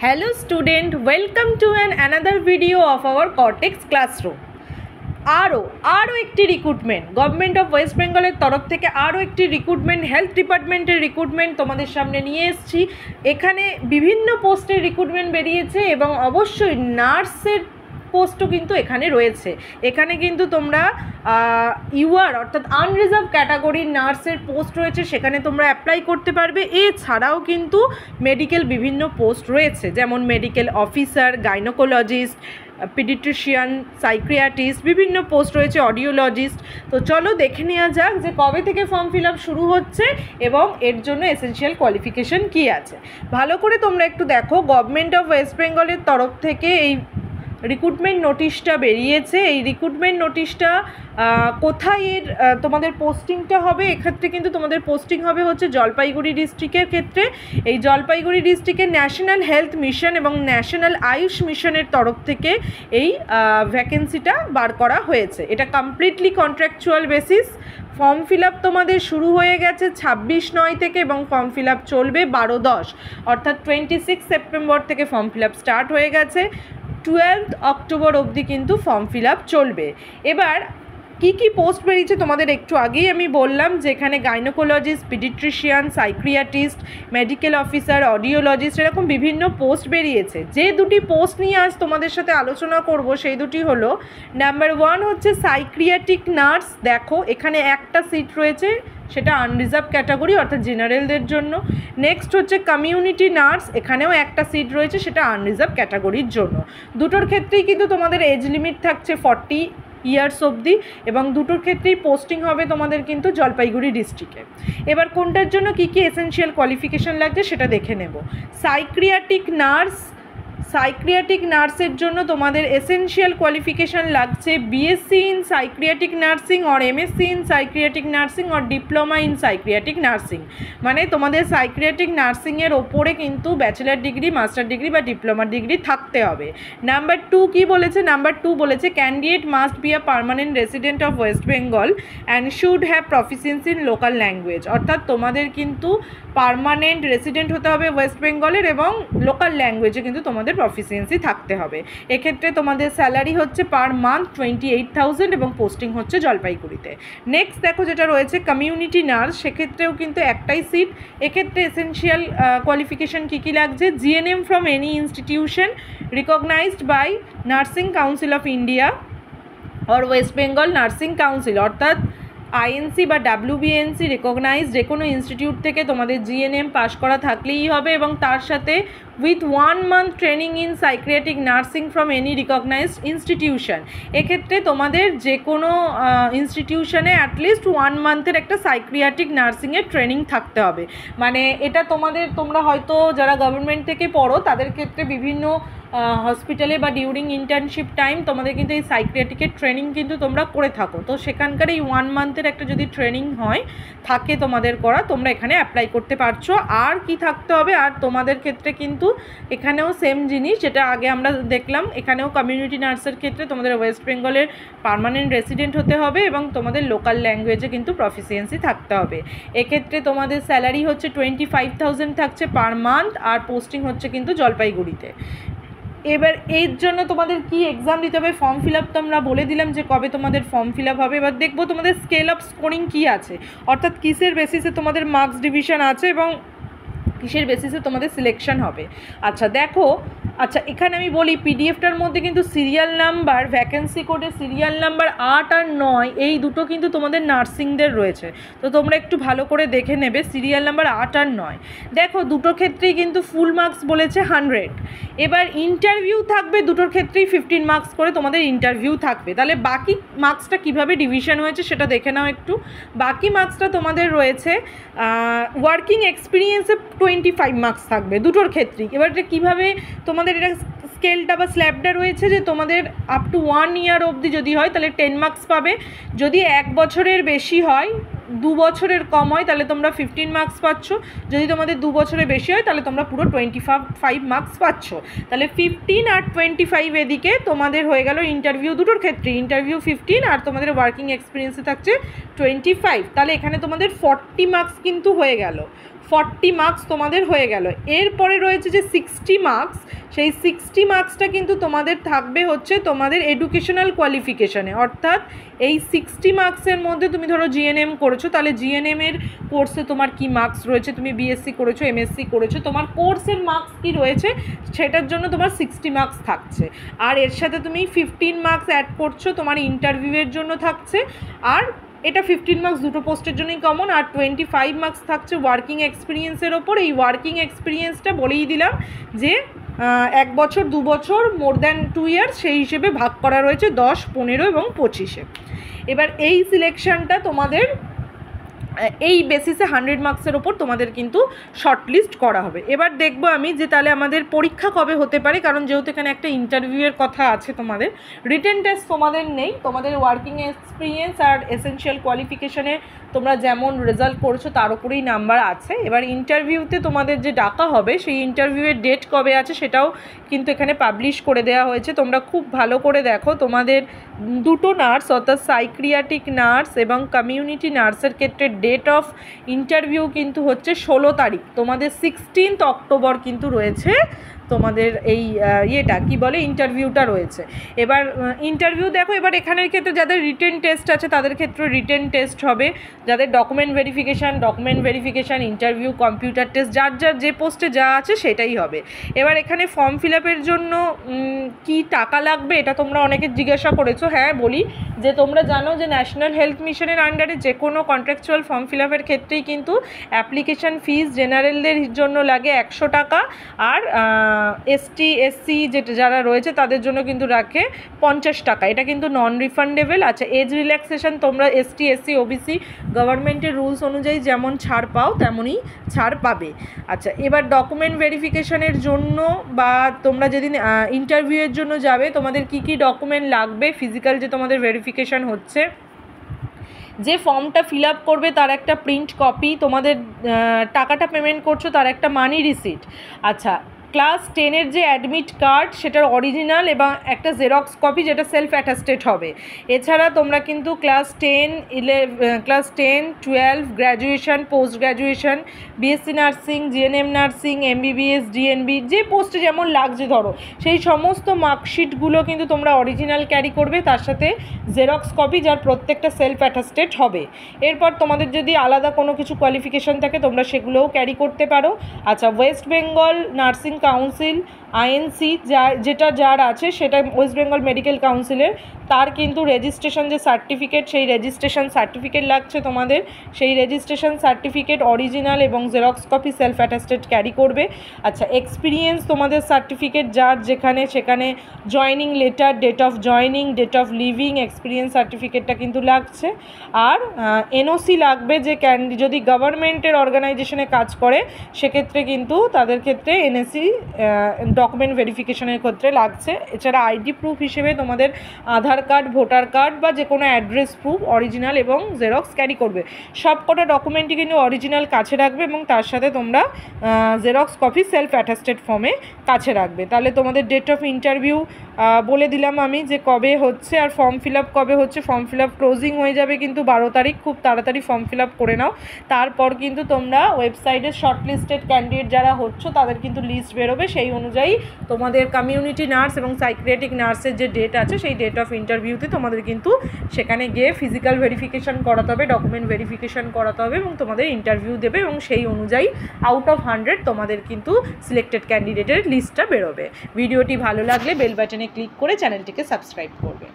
Hello student, welcome to another video of our Cortex classroom. আরও একটি recruitment government of West বেঙ্গলের তরফ থেকে আরও একটি রিক্রুটমেন্ট হেলথ ডিপার্টমেন্টের রিক্রুটমেন্ট তোমাদের সামনে নিয়ে এসেছি। এখানে বিভিন্ন পোস্টের রিক্রুটমেন্ট বেরিয়েছে এবং অবশ্যই নার্সের পোস্টও কিন্তু এখানে রয়েছে। এখানে কিন্তু তোমরা ইউআর অর্থাৎ আনরিজার্ভ ক্যাটাগরির নার্সের পোস্ট রয়েছে, সেখানে তোমরা অ্যাপ্লাই করতে পারবে। এছাড়াও কিন্তু মেডিকেল বিভিন্ন পোস্ট রয়েছে, যেমন medical officer, gynaecologist, paediatrician, psychiatrist, বিভিন্ন পোস্ট রয়েছে, অডিওলজিস্ট। তো চলো দেখে নেওয়া যাক যে কবে থেকে ফর্ম ফিল আপ শুরু হচ্ছে এবং এর জন্য এসেনশিয়াল কোয়ালিফিকেশন কী আছে। ভালো করে তোমরা একটু দেখো, গভর্নমেন্ট অফ ওয়েস্ট বেঙ্গলের তরফ থেকে এই রিক্রুটমেন্ট নোটিশটা বেরিয়েছে। এই রিক্রুটমেন্ট নোটিশটা কোথায় এর তোমাদের পোস্টিংটা হবে, এক্ষেত্রে কিন্তু তোমাদের পোস্টিং হবে হচ্ছে জলপাইগুড়ি ডিস্ট্রিক্টের ক্ষেত্রে। এই জলপাইগুড়ি ডিস্ট্রিক্টের ন্যাশনাল হেলথ মিশন এবং ন্যাশনাল আয়ুষ মিশনের তরফ থেকে এই ভ্যাকেন্সিটা বার করা হয়েছে। এটা completely contractual basis. Form fill up তোমাদের শুরু হয়ে গেছে 26/9 থেকে এবং ফর্ম ফিল আপ চলবে 12/10, অর্থাৎ 26 সেপ্টেম্বর থেকে ফর্ম ফিল আপ স্টার্ট হয়ে গেছে। 12 অক্টোবর অবধি কিন্তু ফর্ম ফিল আপ চলবে। এবার কী কী পোস্ট বেরিয়েছে তোমাদের একটু আগেই আমি বললাম যে এখানে gynaecologist, paediatrician, psychiatrist, medical officer, audiologist, এরকম বিভিন্ন পোস্ট বেরিয়েছে। যে দুটি পোস্ট নিয়ে আজ তোমাদের সাথে আলোচনা করব সেই দুটি হলো, নাম্বার 1 হচ্ছে সাইকিয়াট্রিক নার্স। দেখো এখানে একটা সিট রয়েছে, সেটা আনরিজার্ভ ক্যাটাগরি অর্থাৎ জেনারেলদের জন্য। নেক্সট হচ্ছে কমিউনিটি নার্স, এখানেও একটা সিট রয়েছে, সেটা আনরিজার্ভ ক্যাটাগরির জন্য। দুটোর ক্ষেত্রেই কিন্তু তোমাদের এজ লিমিট থাকছে 40 ইয়ার্স অবধি এবং দুটোর ক্ষেত্রেই পোস্টিং হবে তোমাদের কিন্তু জলপাইগুড়ি ডিস্ট্রিক্টে। এবার কোনটার জন্য কী কী এসেনশিয়াল কোয়ালিফিকেশান লাগছে সেটা দেখে নেব। সাইকিয়াট্রিক নার্সের জন্য তোমাদের এসেনশিয়াল কোয়ালিফিকেশান লাগছে BSc in psychiatric nursing or MSc in psychiatric nursing or diploma in psychiatric nursing. মানে তোমাদের সাইকিয়াট্রিক নার্সিংয়ের ওপরে কিন্তু ব্যাচেলার ডিগ্রি, মাস্টার ডিগ্রি বা ডিপ্লোমা ডিগ্রি থাকতে হবে। নাম্বার 2 কী বলেছে? নাম্বার 2 বলেছে candidate must be a permanent resident of West Bengal and should have proficiency in local language. অর্থাৎ তোমাদের কিন্তু পার্মানেন্ট রেসিডেন্ট হতে হবে ওয়েস্ট বেঙ্গলের এবং লোকাল ল্যাঙ্গুয়েজে কিন্তু তোমাদের প্রফিসিয়েন্সি থাকতে হবে। এক্ষেত্রে তোমাদের স্যালারি হচ্ছে পার মান্থ 28,000 এবং পোস্টিং হচ্ছে জলপাইগুড়িতে। নেক্সট দেখো যেটা রয়েছে কমিউনিটি নার্স, সেক্ষেত্রেও কিন্তু একটাই সিট। এক্ষেত্রে এসেনশিয়াল কোয়ালিফিকেশান কী কী লাগছে? GNM from any institution recognised by nursing council of India or West Bengal nursing council, অর্থাৎ আইএনসি বা ডাব্লিউবিএনসি রিকগনাইজ যে কোনো ইনস্টিটিউট থেকে তোমাদের জিএনএম পাস করা থাকলেই হবে এবং তার সাথে with 1 month training in psychiatric nursing from any recognised institution. এক্ষেত্রে তোমাদের যে কোনো ইনস্টিটিউশনে অ্যাটলিস্ট 1 মান্থের একটা সাইকিয়াট্রিক নার্সিংয়ের ট্রেনিং থাকতে হবে। মানে এটা তোমরা হয়তো যারা গভর্নমেন্ট থেকে পড়ো তাদের ক্ষেত্রে বিভিন্ন হসপিটালে বা ডিউরিং ইন্টার্নশিপ টাইম তোমাদের কিন্তু এই সাইকিয়াট্রিকের ট্রেনিং কিন্তু তোমরা করে থাকো। তো সেখানকার এই 1 মান্থের একটা যদি ট্রেনিং থাকে তোমাদের করা, তোমরা এখানে অ্যাপ্লাই করতে পারছো। আর কি থাকতে হবে? আর তোমাদের ক্ষেত্রে কিন্তু এখানেও সেম জিনিস যেটা আগে আমরা দেখলাম, এখানেও কমিউনিটি নার্সের ক্ষেত্রে তোমাদের ওয়েস্ট বেঙ্গলের পার্মানেন্ট রেসিডেন্ট হতে হবে এবং তোমাদের লোকাল ল্যাঙ্গুয়েজে কিন্তু প্রফিসিয়েন্সি থাকতে হবে। এক্ষেত্রে তোমাদের স্যালারি হচ্ছে 25,000 থাকছে পার মান্থ আর পোস্টিং হচ্ছে কিন্তু জলপাইগুড়িতে। এবার এর জন্য তোমাদের কি এক্সাম দিতে হবে, ফর্ম ফিল আপ তো আমরা বলে দিলাম যে কবে তোমাদের ফর্ম ফিল আপ হবে। এবার দেখবো তোমাদের স্কেল অফ স্কোরিং কী আছে, অর্থাৎ কিসের বেসিসে তোমাদের মার্কস ডিভিশন আছে এবং কিসের বেসিসে তোমাদের সিলেকশন হবে। আচ্ছা এখানে আমি বলি পিডিএফটার মধ্যে কিন্তু সিরিয়াল নাম্বার, ভ্যাকেন্সি কোডের সিরিয়াল নাম্বার 8 আর 9 এই দুটো কিন্তু তোমাদের নার্সিংদের রয়েছে। তো তোমরা একটু ভালো করে দেখে নেবে সিরিয়াল নাম্বার 8 আর 9। দেখো দুটো ক্ষেত্রেই কিন্তু ফুল মার্কস বলেছে 100। এবার ইন্টারভিউ থাকবে দুটোর ক্ষেত্রেই 15 মার্কস করে তোমাদের ইন্টারভিউ থাকবে। তাহলে বাকি মার্কসটা কীভাবে ডিভিশন হয়েছে সেটা দেখে নাও একটু। বাকি মার্কসটা তোমাদের রয়েছে ওয়ার্কিং এক্সপিরিয়েন্সে 25 মার্কস থাকবে দুটোর ক্ষেত্রেই। এবার এটা কীভাবে তোমাদের এটা স্কেলটা বা স্ল্যাবটা রয়েছে যে তোমাদের আপ টু 1 ইয়ার অবধি যদি হয় তাহলে 10 মার্কস পাবে, যদি 1 বছরের বেশি হয়, 2 বছরের কম হয় তাহলে তোমরা 15 মার্কস পাচ্ছ, যদি তোমাদের 2 বছরের বেশি হয় তাহলে তোমরা পুরো 25 মার্কস পাচ্ছ। তাহলে 15 আর 25 এদিকে তোমাদের হয়ে গেল ইন্টারভিউ দুটোর ক্ষেত্রে, ইন্টারভিউ 15 আর তোমাদের ওয়ার্কিং এক্সপিরিয়েন্সে থাকছে 25। তাহলে এখানে তোমাদের 40 মার্কস কিন্তু হয়ে গেল। 40 মার্কস তোমাদের হয়ে গেল। এরপরে রয়েছে যে 60 মার্কস, সেই 60 মার্কসটা কিন্তু তোমাদের থাকবে হচ্ছে তোমাদের এডুকেশনাল কোয়ালিফিকেশানে, অর্থাৎ এই 60 মার্কসের মধ্যে তুমি ধরো জিএনএম করেছো, তাহলে জিএনএমের কোর্সে তোমার কি মার্কস রয়েছে, তুমি বিএসসি করেছো, এমএসসি করেছো, তোমার কোর্সের মার্কস কি রয়েছে সেটার জন্য তোমার 60 মার্কস থাকছে। আর এর সাথে তুমি 15 মার্কস অ্যাড করছো তোমার ইন্টারভিউয়ের জন্য থাকছে, আর এটা 15 মার্কস দুটো পোস্টের জন্যই কমন, আর 25 মার্কস থাকছে ওয়ার্কিং এক্সপিরিয়েন্সের ওপর। এই ওয়ার্কিং এক্সপিরিয়েন্সটা বলেই দিলাম যে 1 বছর 2 বছর মোর দ্যান 2 ইয়ার্স, সেই হিসেবে ভাগ করা রয়েছে 10, 15 এবং 25-এ। এবার এই সিলেকশানটা তোমাদের এই বেসিসে 100 মার্কসের ওপর তোমাদের কিন্তু শর্টলিস্ট করা হবে। এবার দেখব আমি যে তাহলে আমাদের পরীক্ষা কবে হতে পারে, কারণ যেহেতু এখানে একটা ইন্টারভিউয়ের কথা আছে, তোমাদের রিটেন টেস্ট তোমাদের নেই, তোমাদের ওয়ার্কিং এক্সপিরিয়েন্স আর এসেনশিয়াল কোয়ালিফিকেশানে তোমরা যেমন রেজাল্ট করেছো তার উপরেই নাম্বার আছে। এবার ইন্টারভিউতে তোমাদের যে ডাকা হবে সেই ইন্টারভিউয়ের ডেট কবে আছে সেটাও কিন্তু এখানে পাবলিশ করে দেওয়া হয়েছে। তোমরা খুব ভালো করে দেখো, তোমাদের দুটো নার্স অর্থাৎ সাইক্রিয়াটিক নার্স এবং কমিউনিটি নার্সের ক্ষেত্রে ডেট অফ ইন্টারভিউ কিন্তু হচ্ছে 16 তারিখ, তোমাদের 16 অক্টোবর কিন্তু রয়েছে তোমাদের এই ইয়েটা কি বলে ইন্টারভিউটা রয়েছে। এবার ইন্টারভিউ দেখো, এবার এখানের ক্ষেত্রে যাদের রিটেন টেস্ট আছে তাদের ক্ষেত্রে রিটেন টেস্ট হবে, যাদের document verification, interview, computer test, যার যার যে পোস্টে যা আছে সেটাই হবে। এবার এখানে ফর্ম ফিল আপের জন্য কি টাকা লাগবে এটা তোমরা অনেকে জিজ্ঞাসা করেছো। হ্যাঁ বলি যে তোমরা জানো যে ন্যাশনাল হেলথ মিশনের আন্ডারে যে কোনো কন্ট্রাকচুয়াল ফর্ম ফিল আপের ক্ষেত্রেই কিন্তু অ্যাপ্লিকেশান ফিস জেনারেলদের জন্য লাগে 100 টাকা, আর এসটি এসসি যারা রয়েছে তাদের জন্য কিন্তু রাখে 50 টাকা। এটা কিন্তু নন রিফান্ডেবল। আচ্ছা, এজ রিল্যাক্সেশন তোমরা এসটি এসসি ওবিসি গভর্নমেন্টের রুলস অনুযায়ী যেমন ছাড় পাও তেমনই ছাড় পাবে। আচ্ছা, এবার ডকুমেন্ট ভেরিফিকেশনের জন্য বা তোমরা যেদিন ইন্টারভিউয়ের জন্য যাবে তোমাদের কি কি ডকুমেন্ট লাগবে, ফিজিক্যাল যে তোমাদের ভেরিফিকেশান হচ্ছে, যে ফর্মটা ফিল আপ করবে তার একটা প্রিন্ট কপি, তোমাদের টাকাটা পেমেন্ট করছো তার একটা মানি রিসিট। আচ্ছা, ক্লাস 10-এর যে অ্যাডমিট কার্ড সেটার অরিজিনাল এবং একটা জেরক্স কপি যেটা সেলফ অ্যাটাস্টেড হবে। এছাড়া তোমরা কিন্তু class 10, 12 graduation, post graduation, BSc nursing, GNM nursing, MBBS, DNB যে পোস্টে যেমন লাগছে ধরো সেই সমস্ত মার্কশিটগুলো কিন্তু তোমরা অরিজিনাল ক্যারি করবে, তার সাথে জেরক্স কপি যার প্রত্যেকটা সেলফ অ্যাটাস্টেড হবে। এরপর তোমাদের যদি আলাদা কোনো কিছু কোয়ালিফিকেশান থাকে তোমরা সেগুলোও ক্যারি করতে পারো। আচ্ছা, West Bengal nursing council INC যেটা যার আছে সেটা ওয়েস্ট বেঙ্গল মেডিকেল কাউন্সিলের, তার কিন্তু রেজিস্ট্রেশন যে সার্টিফিকেট সেই রেজিস্ট্রেশন সার্টিফিকেট লাগছে তোমাদের, সেই রেজিস্ট্রেশন সার্টিফিকেট অরিজিনাল এবং xerox copy self attested carry করবে। আচ্ছা, এক্সপিরিয়েন্স তোমাদের সার্টিফিকেট যার যেখানে সেখানে joining letter, date of joining, date of leaving, experience সার্টিফিকেটটা কিন্তু লাগছে। আর এনওসি লাগবে, যে যদি গভর্নমেন্টের অর্গানাইজেশনে কাজ করে সেক্ষেত্রে কিন্তু তাদের ক্ষেত্রে এনএসি ডকুমেন্ট ভেরিফিকেশনের ক্ষেত্রে লাগছে। এছাড়া আইডি প্রুফ হিসেবে তোমাদের আধার কার্ড, ভোটার কার্ড বা যে কোনো অ্যাড্রেস প্রুফ অরিজিনাল এবং জেরক্স ক্যারি করবে। সব কটা ডকুমেন্টই কিন্তু অরিজিনাল কাছে রাখবে এবং তার সাথে তোমরা জেরক্স কপি সেলফ অ্যাটাস্টেড ফর্মে কাছে রাখবে। তাহলে তোমাদের ডেট অফ ইন্টারভিউ বলে দিলাম আমি যে কবে হচ্ছে, আর ফর্ম ফিল আপ কবে হচ্ছে। ফর্ম ফিল আপ ক্লোজিং হয়ে যাবে কিন্তু 12 তারিখ, খুব তাড়াতাড়ি ফর্ম ফিল আপ করে নাও। তারপর কিন্তু তোমরা ওয়েবসাইটে শর্টলিস্টেড ক্যান্ডিডেট যারা হচ্ছে তাদের কিন্তু লিস্ট বেরোবে, সেই অনুযায়ী তোমাদের কমিউনিটি নার্স এবং সাইক্রিয়াটিক নার্সের যে ডেট আছে সেই ডেট অফ ইন্টারভিউতে তোমাদের কিন্তু সেখানে গিয়ে ফিজিক্যাল ভেরিফিকেশান করাতে হবে, ডকুমেন্ট ভেরিফিকেশান করাতে হবে এবং তোমাদের ইন্টারভিউ দেবে এবং সেই অনুযায়ী আউট অফ 100 তোমাদের কিন্তু সিলেক্টেড ক্যান্ডিডেটের লিস্টটা বেরোবে। ভিডিওটি ভালো লাগলে বেল বাটনে ক্লিক করে চ্যানেলটিকে সাবস্ক্রাইব করবে।